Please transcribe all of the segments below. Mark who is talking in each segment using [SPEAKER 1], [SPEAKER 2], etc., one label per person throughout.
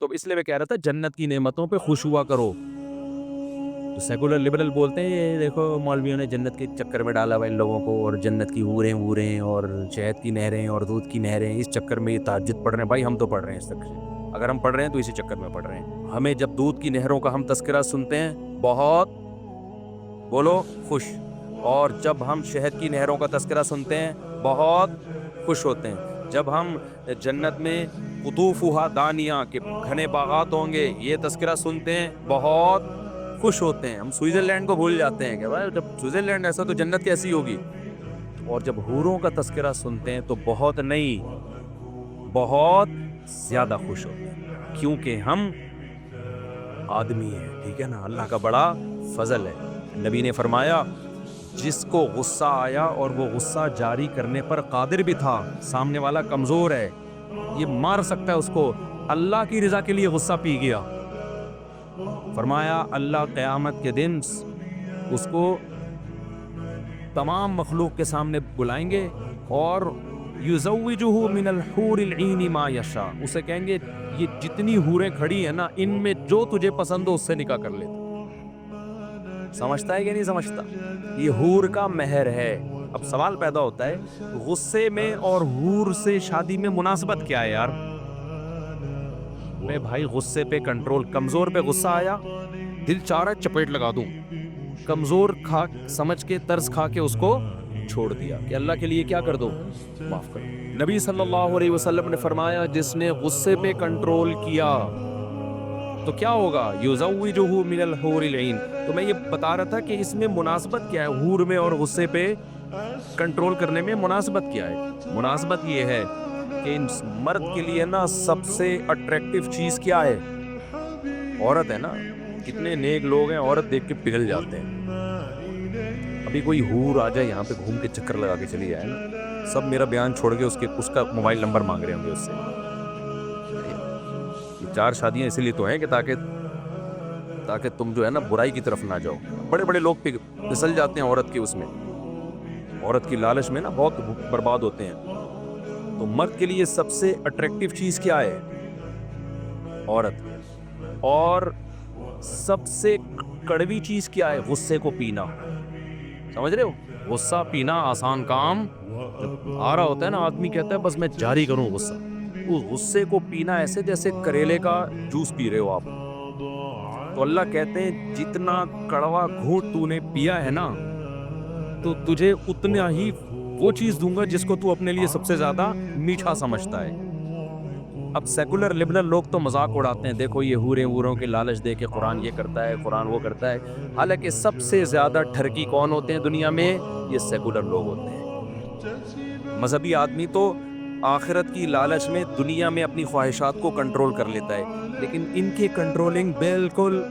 [SPEAKER 1] تو اس لیے میں کہہ رہا تھا جنت کی نعمتوں پہ خوش ہوا کرو. تو سیکولر لبرل بولتے ہیں یہ دیکھو مولویوں نے جنت کے چکر میں ڈالا ہوا ان لوگوں کو, اور جنت کی حوریں ووریں اور شہد کی نہریں اور دودھ کی نہریں, اس چکر میں یہ تہجد پڑھ رہے ہیں. بھائی ہم تو پڑھ رہے ہیں اس تک, اگر ہم پڑھ رہے ہیں تو اسی چکر میں پڑھ رہے ہیں. ہمیں جب دودھ کی نہروں کا ہم تذکرہ سنتے ہیں بہت بولو خوش, اور جب ہم شہد کی نہروں کا تذکرہ سنتے ہیں بہت خوش ہوتے ہیں. جب ہم جنت میں قطوفها دانیہ کے گھنے باغات ہوں گے یہ تذکرہ سنتے ہیں بہت خوش ہوتے ہیں. ہم سوئٹزرلینڈ کو بھول جاتے ہیں کہ بھائی جب سوئٹزرلینڈ ایسا تو جنت کیسی ہوگی. اور جب حوروں کا تذکرہ سنتے ہیں تو بہت نہیں بہت زیادہ خوش ہوتے ہیں, کیونکہ ہم آدمی ہیں. ٹھیک ہے نا, اللہ کا بڑا فضل ہے. نبی نے فرمایا جس کو غصہ آیا اور وہ غصہ جاری کرنے پر قادر بھی تھا, سامنے والا کمزور ہے, یہ مار سکتا ہے اس کو, اللہ کی رضا کے لیے غصہ پی گیا, فرمایا اللہ قیامت کے دن اس کو تمام مخلوق کے سامنے بلائیں گے اور یزوجہ من الحور العین ما یشاء, اسے کہیں گے یہ جتنی حوریں کھڑی ہیں نا ان میں جو تجھے پسند ہو اس سے نکاح کر لیتا. سمجھتا ہے کہ نہیں سمجھتا؟ یہ حور کا مہر ہے. اب سوال پیدا ہوتا ہے غصے میں اور حور سے شادی میں مناسبت کیا ہے یار؟ میں بھائی غصے پہ کنٹرول, کمزور پہ غصہ آیا دل چاہ رہا ہے چپیٹ لگا دوں, کمزور کھا سمجھ کے ترس کھا کے اس کو چھوڑ دیا کہ اللہ کے لیے کیا کر دو, معاف کر. نبی صلی اللہ علیہ وسلم نے فرمایا جس نے غصے پہ کنٹرول کیا تو کیا ہوگا, یزوجہ من الحور العین. تو میں یہ بتا رہا تھا کہ اس میں مناسبت کیا ہے, حور میں اور غصے پہ کنٹرول کرنے میں مناسبت کیا ہے؟ مناسبت یہ ہے کہ مرد کے لیے نا سب سے اٹریکٹیو چیز کیا ہے؟ عورت ہے نا. کتنے نیک لوگ ہیں عورت دیکھ کے پگھل جاتے ہیں. ابھی کوئی حور آ جائے یہاں پہ گھوم کے چکر لگا کے چلی جائے نا, سب میرا بیان چھوڑ کے اس کا موبائل نمبر مانگ رہے ہوں گے اس سے. یہ 4 شادیاں اسی لیے تو ہیں کہ تاکہ تم جو ہے نا برائی کی طرف نہ جاؤ. بڑے بڑے لوگ پھسل جاتے ہیں عورت کے اس میں, عورت کی لالچ میں نا بہت برباد ہوتے ہیں. تو مرد کے لیے سب سے اٹریکٹیو چیز کیا ہے؟ عورت. اور سب سے کڑوی چیز کیا ہے؟ غصے کو پینا. سمجھ رہے ہو؟ غصہ پینا آسان کام آ رہا ہوتا ہے نا, آدمی کہتا ہے بس میں جاری کروں غصہ. اس غصے کو پینا ایسے جیسے کریلے کا جوس پی رہے ہو آپ. تو اللہ کہتے ہیں جتنا کڑوا گھونٹ تو نے پیا ہے نا تو تجھے اتنا ہی وہ چیز دوں گا جس کو تو اپنے لیے سب سے زیادہ میٹھا سمجھتا ہے. اب سیکولر لبرل لوگ تو مذاق اڑاتے ہیں, دیکھو یہ حوریں ووروں کے لالچ دے کے قرآن یہ کرتا ہے قرآن وہ کرتا ہے. حالانکہ سب سے زیادہ ٹھرکی کون ہوتے ہیں دنیا میں؟ یہ سیکولر لوگ ہوتے ہیں. مذہبی آدمی تو آخرت کی لالچ میں دنیا میں اپنی خواہشات کو کنٹرول کر لیتا ہے, لیکن ان کی کنٹرولنگ بالکل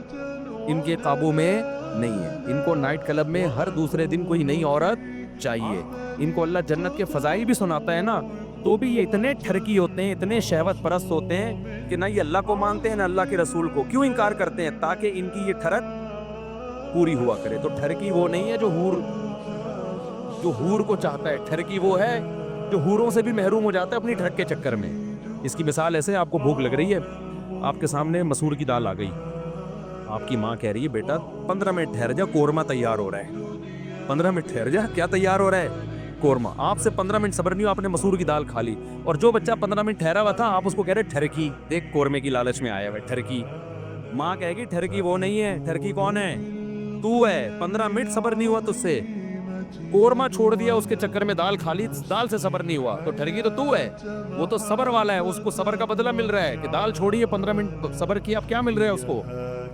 [SPEAKER 1] ان کے قابو میں نہیں ہے. ان کو نائٹ کلب میں ہر دوسرے دن کوئی نئی عورت چاہیے. ان کو اللہ جنت کے فضائل بھی سناتا ہے نا, تو بھی یہ اتنے ٹھرکی ہوتے ہیں, اتنے شہوت پرست ہوتے ہیں کہ نہ یہ اللہ کو مانتے ہیں نہ اللہ کے رسول کو. کیوں انکار کرتے ہیں؟ تاکہ ان کی یہ ٹھرک پوری ہوا کرے. تو ٹھرکی وہ نہیں ہے جو حور کو چاہتا ہے, ٹھرکی وہ ہے جو حوروں سے بھی محروم ہو جاتا ہے اپنی ٹھرک کے چکر میں. اس کی مثال ایسے, آپ کو بھوک لگ رہی ہے, آپ کے سامنے مسور کی دال آ گئی, آپ کی ماں کہہ رہی ہے بیٹا 15 منٹ ٹھہر جا قورمہ تیار ہو رہا ہے. 15 منٹ ٹھہر جا, کیا تیار ہو رہا ہے؟ قورمہ. آپ سے 15 منٹ صبر نہیں ہو, آپ نے مسور کی دال کھا لی, اور جو بچہ 15 منٹ ٹھہرا ہوا تھا آپ اس کو کہہ رہے ٹھرکی, دیکھ قورمے کی لالچ میں آیا ہوا ہے ٹھرکی. ماں کہے گی ٹھرکی وہ نہیں ہے, ٹھرکی کون ہے؟ تو ہے. 15 منٹ صبر نہیں ہوا تجھ سے, قورمہ چھوڑ دیا اس کے چکر میں, دال کھا لی, دال سے صبر نہیں ہوا, تو ٹھرکی تو ہے. وہ تو صبر والا ہے, اس کو صبر کا بدلہ مل رہا ہے کہ دال چھوڑی ہے 15 منٹ صبر کیا, اب کیا مل رہا ہے اس کو؟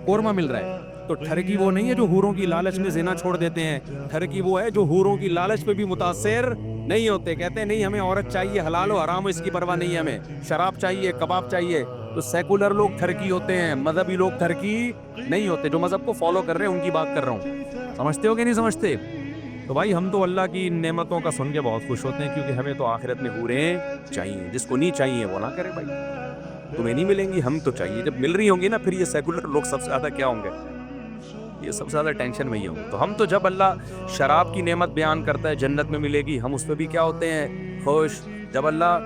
[SPEAKER 1] قورمہ مل رہا ہے. تو ٹھرکی وہ نہیں ہے جو حوروں کی لالچ میں زنا چھوڑ دیتے ہیں, ٹھرکی وہ ہے جو حوروں کی لالچ پہ بھی متاثر نہیں ہوتے, کہتے ہیں نہیں ہمیں عورت چاہیے, حلال ہو حرام ہو اس کی پرواہ نہیں ہے, ہمیں شراب چاہیے, کباب چاہیے. تو سیکولر لوگ ٹھرکی ہوتے ہیں, مذہبی لوگ ٹھرکی نہیں ہوتے. جو مذہب کو فالو کر رہے ہیں ان کی بات کر رہا ہوں. سمجھتے ہو کہ نہیں سمجھتے؟ تو بھائی ہم تو اللہ کی نعمتوں کا سن کے بہت خوش ہوتے ہیں, کیونکہ ہمیں تو آخرت میں حوریں چاہیے. جس کو نہیں چاہیے وہ نہ کرے بھائی, تمہیں نہیں ملیں گی, ہم تو چاہیے. جب مل رہی ہوں گی نا پھر یہ سیکولر لوگ سب سے زیادہ کیا ہوں گے؟ یہ سب سے زیادہ ٹینشن میں ہی ہوں. تو ہم تو جب اللہ شراب کی نعمت بیان کرتا ہے جنت میں ملے گی, ہم اس پہ بھی کیا ہوتے ہیں؟ خوش. جب اللہ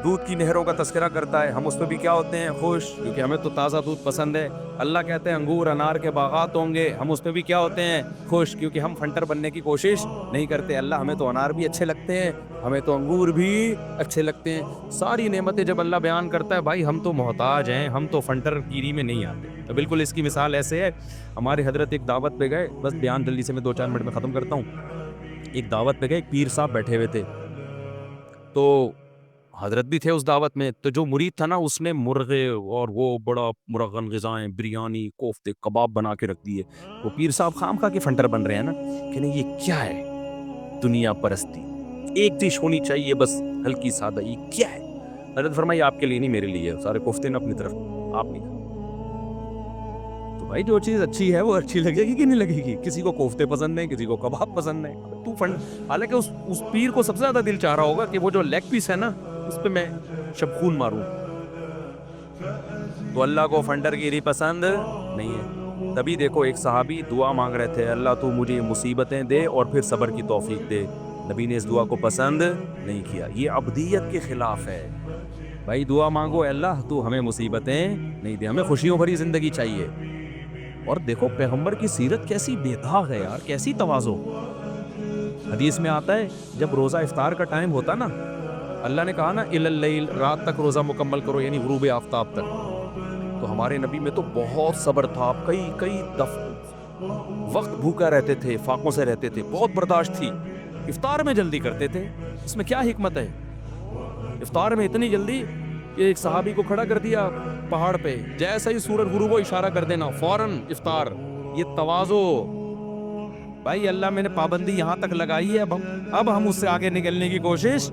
[SPEAKER 1] دودھ کی نہروں کا تذکرہ کرتا ہے, ہم اس پہ بھی کیا ہوتے ہیں, خوش, کیونکہ ہمیں تو تازہ دودھ پسند ہے. اللہ کہتے ہیں انگور انار کے باغات ہوں گے, ہم اس پہ بھی کیا ہوتے ہیں, خوش, کیونکہ ہم فنٹر بننے کی کوشش نہیں کرتے. اللہ ہمیں تو انار بھی اچھے لگتے ہیں, ہمیں تو انگور بھی اچھے لگتے ہیں. ساری نعمتیں جب اللہ بیان کرتا ہے, بھائی ہم تو محتاج ہیں, ہم تو فنٹر گیری میں نہیں آتے. تو بالکل اس کی مثال ایسے ہے, ہمارے حضرت ایک دعوت پہ گئے, بس بیان جلدی سے میں 2-4 منٹ میں ختم کرتا ہوں. ایک دعوت پہ گئے, ایک پیر صاحب بیٹھے ہوئے تھے, تو حضرت بھی تھے اس دعوت میں. تو جو مرید تھا نا, اس نے مرغے اور وہ بڑا مرغن غذائیں, بریانی, کوفتے, کباب بنا کے رکھ دیے. وہ پیر صاحب خام خواہ کے فنٹر بن رہے ہیں نا, کہ نہیں یہ کیا ہے, دنیا پرستی, ایک ڈش ہونی چاہیے بس ہلکی سادہ, یہ کیا ہے. حضرت فرمائی آپ کے لیے نہیں, میرے لیے ہے. سارے کوفتے نا اپنی طرف, آپ نہیں. تو بھائی جو چیز اچھی ہے وہ اچھی لگے گی کہ نہیں لگے گی. کسی کو کوفتے پسند ہیں, کسی کو کباب پسند ہے. تو حالانکہ اس پیر کو سب سے زیادہ دل چاہ رہا ہوگا کہ وہ جو لیگ پیس ہے نا, اس پہ میں شبخون ماروں. تو اللہ کو فنٹر گیری پسند نہیں ہے. تبھی دیکھو ایک صحابی دعا مانگ رہے تھے, اللہ تو مجھے مصیبتیں دے اور پھر صبر کی توفیق دے. نبی نے اس دعا کو پسند نہیں کیا. یہ عبدیت کے خلاف ہے. بھائی دعا مانگو, اللہ تو ہمیں مصیبتیں نہیں دے, ہمیں خوشیوں بھری زندگی چاہیے. اور دیکھو پیغمبر کی سیرت کیسی بے داغ ہے یار, کیسی تواضع. حدیث میں آتا ہے جب روزہ افطار کا ٹائم ہوتا نا, اللہ نے کہا نا الی اللیل, رات تک روزہ مکمل کرو, یعنی غروب آفتاب تک. تو ہمارے نبی میں تو بہت صبر تھا, کئی وقت بھوکا رہتے تھے, فاقوں سے رہتے تھے, بہت برداشت تھی. افطار میں جلدی کرتے تھے. اس میں کیا حکمت ہے, افطار میں اتنی جلدی کہ ایک صحابی کو کھڑا کر دیا پہاڑ پہ, جیسا ہی سورج غروب ہو اشارہ کر دینا, فوراً افطار. یہ تواضع. بھائی اللہ میں نے پابندی یہاں تک لگائی ہے, اب ہم اس سے آگے نکلنے کی کوشش,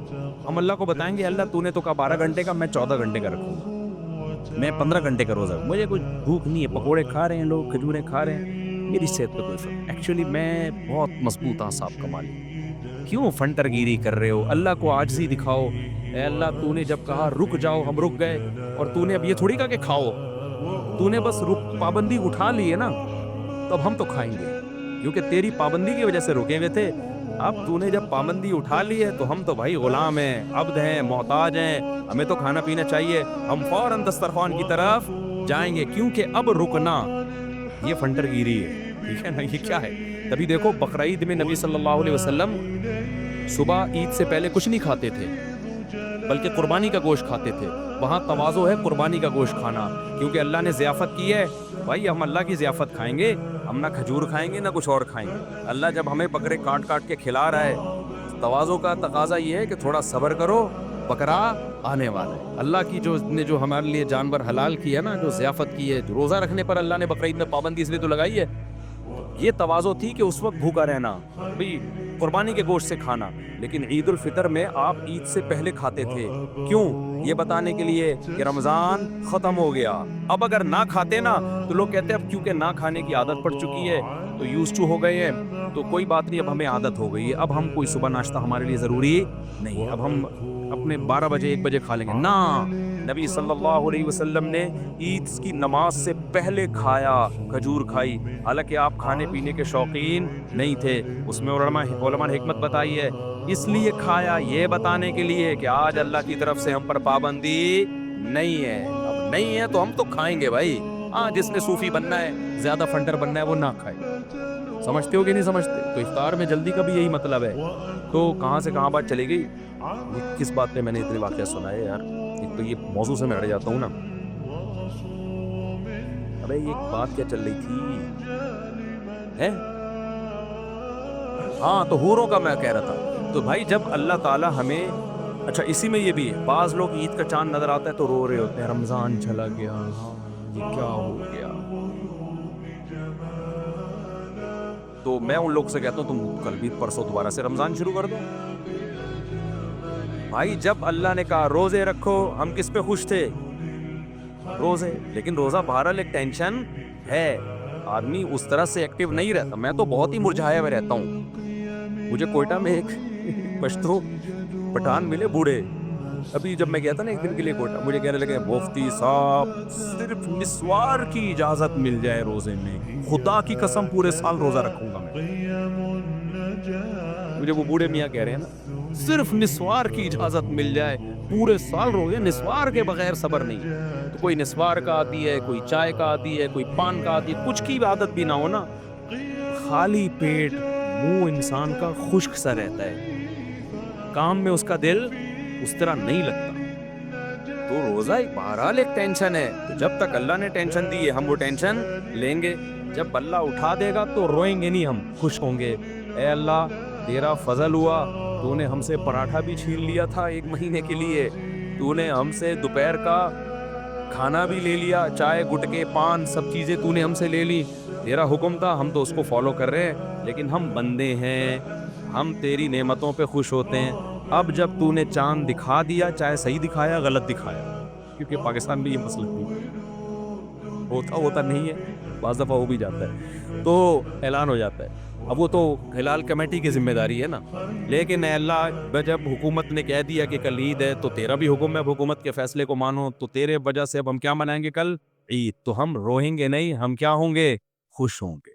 [SPEAKER 1] ہم اللہ کو بتائیں گے اللہ تو نے تو کہا 12 گھنٹے کا, میں 14 گھنٹے کا رکھوں گا, میں 15 گھنٹے کا روزہ, مجھے کوئی بھوک نہیں ہے. پکوڑے کھا رہے ہیں لوگ, کھجوریں کھا رہے ہیں, میری صحت پہ کوئی فرق. ایکچولی میں بہت مضبوط ہوں صاحب کا مالک. کیوں فنٹر گیری کر رہے ہو, اللہ کو عاجزی دکھاؤ. اے اللہ تو نے جب کہا رک جاؤ ہم رک گئے, اور تو نے اب یہ تھوڑی کہا کہ کھاؤ, تو نے بس پابندی اٹھا لی ہے نا, تب ہم تو کھائیں گے, کیونکہ تیری پابندی کی وجہ سے رکے ہوئے تھے. اب تو نے جب پابندی اٹھا لی ہے تو ہم تو بھائی غلام ہیں, عبد ہیں, محتاج ہیں, ہمیں تو کھانا پینا چاہیے. ہم فوراً دسترخوان کی طرف جائیں گے, کیونکہ اب رکنا یہ فنٹر گیری ہے. ٹھیک ہے نا, یہ کیا ہے. تبھی دیکھو بقرعید میں نبی صلی اللہ علیہ وسلم صبح عید سے پہلے کچھ نہیں کھاتے تھے, بلکہ قربانی کا گوشت کھاتے تھے. وہاں تواضع ہے قربانی کا گوشت کھانا, کیونکہ اللہ نے ضیافت کی ہے. بھائی ہم اللہ کی ضیافت کھائیں گے, ہم نہ کھجور کھائیں گے نہ کچھ اور کھائیں گے. اللہ جب ہمیں بکرے کاٹ کاٹ کے کھلا رہا ہے, تواضع کا تقاضا یہ ہے کہ تھوڑا صبر کرو, بکرا آنے والا ہے. اللہ کی جو ہمارے لیے جانور حلال کی ہے نا, جو ضیافت کی ہے, جو روزہ رکھنے پر اللہ نے بقرعید میں پابندی اس لیے تو لگائی ہے, یہ تواضع تھی کہ اس وقت بھوکا رہنا, بھئی قربانی کے گوشت سے کھانا. لیکن عید الفطر میں آپ عید سے پہلے کھاتے تھے, کیوں, یہ بتانے کے لیے کہ رمضان ختم ہو گیا. اب اگر نہ کھاتے نا تو لوگ کہتے ہیں اب کیونکہ نہ کھانے کی عادت پڑ چکی ہے تو یوز ٹو ہو گئے ہیں, تو کوئی بات نہیں, اب ہمیں عادت ہو گئی ہے, اب ہم کوئی صبح ناشتہ ہمارے لیے ضروری نہیں, اب ہم اپنے 12 بجے 1 بجے کھا لیں گے. نہ, نبی صلی اللہ علیہ وسلم نے عید کی نماز سے پہلے کھایا, کھجور کھائی. حالانکہ آپ کھانے پینے کے شوقین نہیں تھے. اس میں علماء نے حکمت بتائی ہے, اس لیے کھایا یہ بتانے کے لیے کہ آج اللہ کی طرف سے ہم پر پابندی نہیں ہے. اب نہیں ہے تو ہم تو کھائیں گے بھائی. ہاں, جس نے صوفی بننا ہے, زیادہ فنٹر بننا ہے, وہ نہ کھائے. سمجھتے ہو کہ نہیں سمجھتے؟ تو افطار میں جلدی کا بھی یہی مطلب ہے. تو کہاں سے کہاں بات چلی گئی, کس بات پہ میں نے اتنے واقعہ سنا ہے یار. ایک تو یہ موضوع سے میں ہٹ جاتا ہوں نا. ابے ایک بات کیا چل رہی تھی ہے, ہاں تو حوروں کا میں کہہ رہا تھا. تو بھائی جب اللہ تعالی ہمیں, اچھا اسی میں یہ بھی ہے, بعض لوگ عید کا چاند نظر آتا ہے تو رو رہے ہوتے ہیں, رمضان چلا گیا, ہاں یہ کیا ہو گیا. تو میں ان لوگ سے کہتا ہوں تم کل بھی پرسوں دوبارہ سے رمضان شروع کر دو. بھائی جب اللہ نے کہا روزے رکھو, ہم کس پہ خوش تھے, روزے. لیکن روزہ بہرحال ایک ٹینشن ہے, آدمی اس طرح سے ایکٹیو نہیں رہتا. میں تو بہت ہی مرجھایا ہوا رہتا ہوں. مجھے کوئٹہ میں ایک پشتو پٹھان ملے بوڑھے, ابھی جب میں گیا تھا نا ایک دن کے لیے کوئٹہ, مجھے کہنے لگے مفتی صاحب صرف مسوار کی اجازت مل جائے روزے میں, خدا کی قسم پورے سال روزہ رکھوں گا میں. مجھے وہ بوڑھے میاں کہہ رہے ہیں نا، صرف نسوار کی اجازت مل جائے، پورے سال روزے نسوار کے بغیر صبر نہیں. تو کوئی نسوار کا آتی ہے، کوئی چائے کا آتی ہے، کوئی پان کا آتی ہے، کچھ کی عادت بھی نہ ہو نا، خالی پیٹ منہ انسان کا خشک سا رہتا ہے، کام میں اس کا دل اس طرح نہیں لگتا. تو روزہ ایک بہرحال ایک ٹینشن ہے، تو جب تک اللہ نے ٹینشن دی ہے ہم وہ ٹینشن لیں گے. جب اللہ اٹھا دے گا تو روئیں گے نہیں، ہم خوش ہوں گے. اے اللہ تیرا فضل ہوا، تو نے ہم سے پراٹھا بھی چھین لیا تھا 1 مہینے کے لیے، تو نے ہم سے دوپہر کا کھانا بھی لے لیا، چائے گٹکے پان سب چیزیں تو نے ہم سے لے لی. تیرا حکم تھا، ہم تو اس کو فالو کر رہے ہیں، لیکن ہم بندے ہیں، ہم تیری نعمتوں پہ خوش ہوتے ہیں. اب جب تو نے چاند دکھا دیا، چاہے صحیح دکھایا غلط دکھایا، کیونکہ پاکستان میں یہ مسئلہ نہیں ہوتا نہیں ہے، بعض دفعہ ہو بھی جاتا ہے تو اعلان ہو جاتا ہے. اب وہ تو ہلال کمیٹی کی ذمہ داری ہے نا، لیکن اے اللہ جب حکومت نے کہہ دیا کہ کل عید ہے تو تیرا بھی حکم ہے اب حکومت کے فیصلے کو مانو، تو تیرے وجہ سے اب ہم کیا منائیں گے کل عید. تو ہم روئیں گے نہیں، ہم کیا ہوں گے، خوش ہوں گے.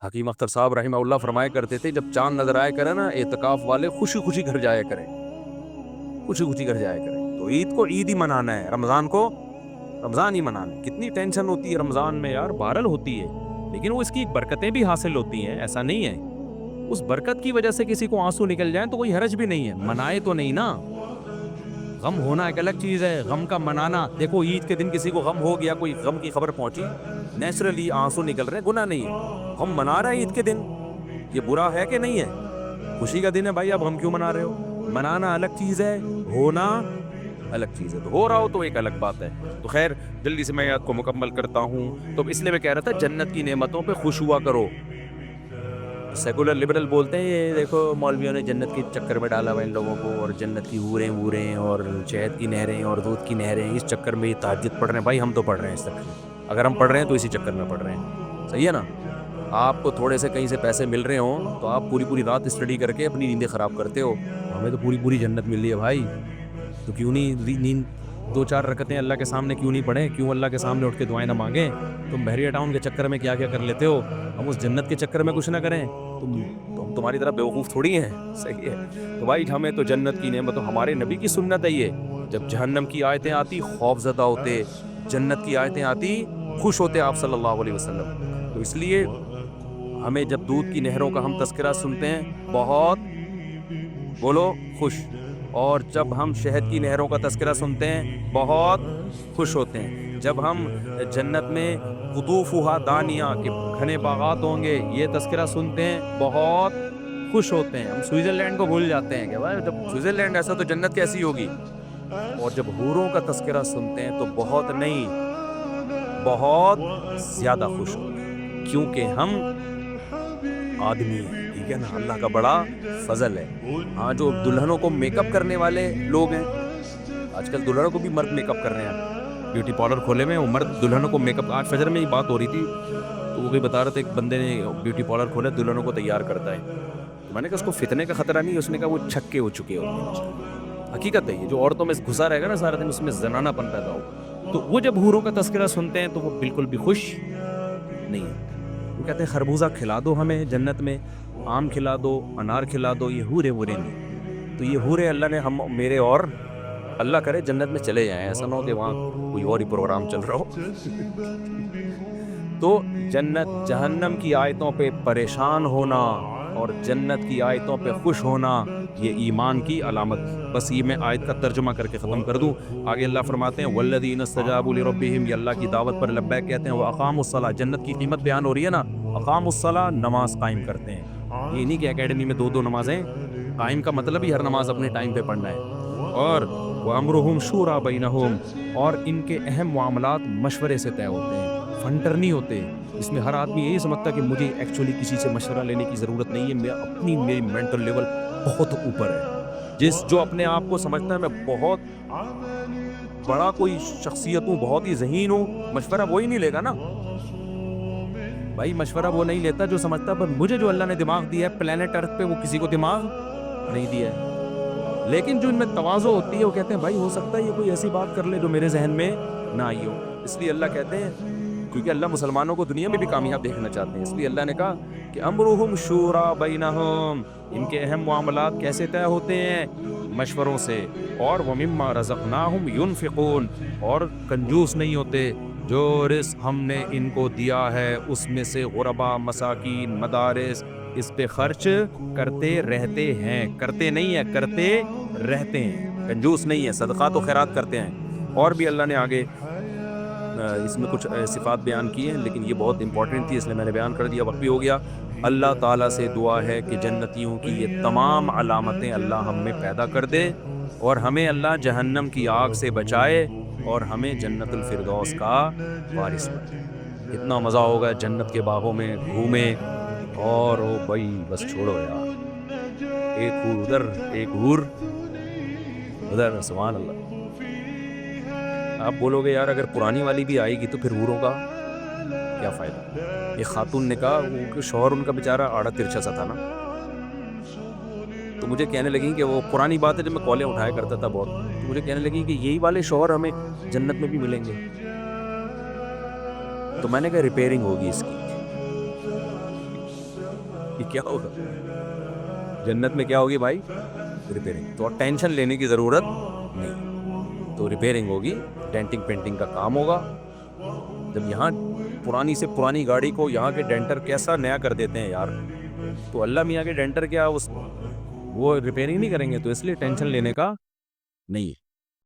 [SPEAKER 1] حکیم اختر صاحب رحمہ اللہ فرمایا کرتے تھے جب چاند نظر آیا کرے نا، اعتکاف والے خوشی خوشی گھر جایا کریں، خوشی خوشی گھر جایا کریں. تو عید کو عید ہی منانا ہے، رمضان کو رمضان ہی منانا ہے. کتنی ٹینشن ہوتی ہے رمضان میں یار، بہرحال ہوتی ہے، لیکن وہ اس کی برکتیں بھی حاصل ہوتی ہیں، ایسا نہیں ہے. اس برکت کی وجہ سے کسی کو آنسو نکل جائیں تو کوئی حرج بھی نہیں ہے، منائے تو نہیں نا. غم ہونا ایک الگ چیز ہے، غم کا منانا. دیکھو عید کے دن کسی کو غم ہو گیا، کوئی غم کی خبر پہنچی، نیچرلی آنسو نکل رہے ہیں، گناہ نہیں ہے. ہم منا رہے ہیں عید کے دن، یہ برا ہے کہ نہیں ہے؟ خوشی کا دن ہے بھائی، اب ہم کیوں منا رہے ہو؟ منانا الگ چیز ہے، ہونا الگ چیز ہے. تو ہو رہا ہو تو ایک الگ بات ہے. تو خیر جلدی سے میں یاد کو مکمل کرتا ہوں. تو اس لیے میں کہہ رہا تھا جنت کی نعمتوں پہ خوش ہوا کرو. سیکولر لبرل بولتے ہیں یہ دیکھو مولویوں نے جنت کے چکر میں ڈالا ہوا ان لوگوں کو، اور جنت کی حوریں ووریں اور شہد کی نہریں اور دودھ کی نہریں، اس چکر میں یہ تہجد پڑھ رہے ہیں. بھائی ہم تو پڑھ رہے ہیں اس چکر میں، اگر ہم پڑھ رہے ہیں تو اسی چکر میں پڑھ رہے ہیں، صحیح ہے نا. آپ کو تھوڑے سے کہیں سے پیسے مل رہے ہوں تو آپ پوری رات اسٹڈی کر کے اپنی نیندیں خراب کرتے ہو. ہمیں تو پوری جنت مل رہی ہے بھائی، تو کیوں نہیں نیند 2-4 رکعتیں اللہ کے سامنے کیوں نہیں پڑھیں؟ کیوں اللہ کے سامنے اٹھ کے دعائیں نہ مانگیں؟ تم بحریہ ٹاؤن کے چکر میں کیا کیا کر لیتے ہو، ہم اس جنت کے چکر میں کچھ نہ کریں؟ تو ہم تمہاری طرح بیوقوف تھوڑی ہیں، صحیح ہے. تو بھائی ہمیں تو جنت کی نعمت، ہمارے نبی کی سنت ہے یہ، جب جہنم کی آیتیں آتی خوف زدہ ہوتے، جنت کی آیتیں آتی خوش ہوتے آپ صلی اللہ علیہ وسلم. تو اس لیے ہمیں جب دودھ کی نہروں کا ہم تذکرہ سنتے ہیں بہت بولو خوش، اور جب ہم شہد کی نہروں کا تذکرہ سنتے ہیں بہت خوش ہوتے ہیں. جب ہم جنت میں قطوفھا دانیہ کے گھنے باغات ہوں گے یہ تذکرہ سنتے ہیں بہت خوش ہوتے ہیں. ہم سوئٹزرلینڈ کو بھول جاتے ہیں کہ بھائی جب سوئٹزرلینڈ ایسا تو جنت کیسی ہوگی. اور جب حوروں کا تذکرہ سنتے ہیں تو بہت نہیں بہت زیادہ خوش ہوتے ہیں، کیونکہ ہم آدمی ہیں، ٹھیک ہے نا. اللہ کا بڑا فضل ہے. ہاں جو دلہنوں کو میک اپ کرنے والے لوگ ہیں، آج کل دلہنوں کو بھی مرد میک اپ کر رہے ہیں، بیوٹی پارلر کھولے ہوئے ہیں، وہ مرد دلہنوں کو میک اپ. آج فجر میں یہ بات ہو رہی تھی تو وہ کوئی بتا رہے تھے ایک بندے نے بیوٹی پارلر کھولا دلہنوں کو تیار کرتا ہے. تو میں نے کہا اس کو فتنے کا خطرہ نہیں ہے؟ اس نے کہا وہ چھکے ہو چکے ہوتے ہیں. حقیقت ہے یہ، جو عورتوں میں گھسا رہے گا نا سارا دن اس میں زنانہ پن پیدا ہو. تو وہ جب حوروں کا تذکرہ سنتے ہیں تو وہ بالکل بھی خوش نہیں ہوتے. وہ کہتے ہیں خربوزہ کھلا دو ہمیں جنت میں، آم کھلا دو، انار کھلا دو، یہ حورے نہیں. تو یہ حورے اللہ نے ہم میرے اور اللہ کرے جنت میں چلے جائیں، ایسا نہ ہو کہ وہاں کوئی اور ہی پروگرام چل رہا ہو. تو جنت جہنم کی آیتوں پہ پریشان ہونا اور جنت کی آیتوں پہ خوش ہونا یہ ایمان کی علامت. بس یہ میں آیت کا ترجمہ کر کے ختم کر دوں. آگے اللہ فرماتے ہیں والذین استجابوا لربہم، یہ اللہ کی دعوت پر لبیک کہتے ہیں. واقاموا الصلاۃ، جنت کی قیمت بیان ہو رہی ہے نا. اقاموا الصلاۃ، نماز قائم کرتے ہیں. یہ نہیں کہ اکیڈمی میں 2 نمازیں قائم کا مطلب ہی ہر نماز اپنے ٹائم پہ پڑھنا ہے. اور وَأَمْرُهُمْ شُورَىٰ بَيْنَهُمْ، اور ان کے اہم معاملات مشورے سے طے ہوتے ہیں، فنٹر نہیں ہوتے. اس میں ہر آدمی یہی سمجھتا کہ مجھے ایکچولی کسی سے مشورہ لینے کی ضرورت نہیں ہے، میری مینٹل لیول بہت اوپر ہے. جو اپنے آپ کو سمجھتا ہے میں بہت بڑا کوئی شخصیت ہوں، بہت ہی ذہین ہوں، مشورہ وہی نہیں لے گا نا بھائی. مشورہ وہ نہیں لیتا جو سمجھتا پر مجھے جو اللہ نے دماغ دیا ہے پلانٹ ارتھ پہ وہ کسی کو دماغ نہیں دیا ہے. لیکن جو ان میں تواضع ہوتی ہے وہ کہتے ہیں بھائی ہو سکتا ہے یہ کوئی ایسی بات کر لے جو میرے ذہن میں نہ آئی ہو. اس لیے اللہ کہتے ہیں کیونکہ اللہ مسلمانوں کو دنیا میں بھی کامیاب دیکھنا چاہتے ہیں، اس لیے اللہ نے کہا کہ امرہم شورا بینہم، ان کے اہم معاملات کیسے طے ہوتے ہیں؟ مشوروں سے، اور ومما رزقناہم ینفقون، اور کنجوس نہیں ہوتے، جو رزق ہم نے ان کو دیا ہے اس میں سے غربا، مساکین، مدارس، اس پہ خرچ کرتے رہتے ہیں، کرتے نہیں ہیں، کرتے رہتے ہیں، کنجوس نہیں ہے، صدقات و خیرات کرتے ہیں۔ اور بھی اللہ نے آگے اس میں کچھ صفات بیان کی ہیں، لیکن یہ بہت امپورٹنٹ تھی اس لیے میں نے بیان کر دیا، وقت بھی ہو گیا۔ اللہ تعالیٰ سے دعا ہے کہ جنتیوں کی یہ تمام علامتیں اللہ ہم میں پیدا کر دے، اور ہمیں اللہ جہنم کی آگ سے بچائے، اور ہمیں جنت الفردوس کا وارث بنائے۔ اتنا مزہ ہوگا جنت کے باغوں میں گھومیں، اور او بھائی بس چھوڑو یار، ایک حور ادھر، ایک حور ادھر، سبحان اللہ۔ آپ بولو گے یار اگر پرانی والی بھی آئے گی تو پھر حوروں کا کیا فائدہ؟ ایک خاتون نے کہا، وہ کہ شوہر ان کا بیچارہ آڑا ترچھا سا تھا نا، تو مجھے کہنے لگیں کہ وہ پرانی بات ہے جب میں کالیں اٹھایا کرتا تھا بہت، تو مجھے کہنے لگیں کہ یہی والے شوہر ہمیں جنت میں بھی ملیں گے۔ تو میں نے کہا ریپیئرنگ ہوگی اس کی، کہ کیا ہوگا جنت میں، کیا ہوگی بھائی؟ ریپیئرنگ۔ تو ٹینشن لینے کی ضرورت نہیں، تو ریپیئرنگ ہوگی، ڈینٹنگ پینٹنگ کا کام ہوگا۔ جب یہاں پرانی سے پرانی گاڑی کو یہاں کے ڈینٹر کیسا نیا کر دیتے ہیں یار، تو اللہ میاں کے ڈینٹر کیا وہ ریپیئرنگ نہیں کریں گے، تو اس لیے ٹینشن لینے کا نہیں ہے۔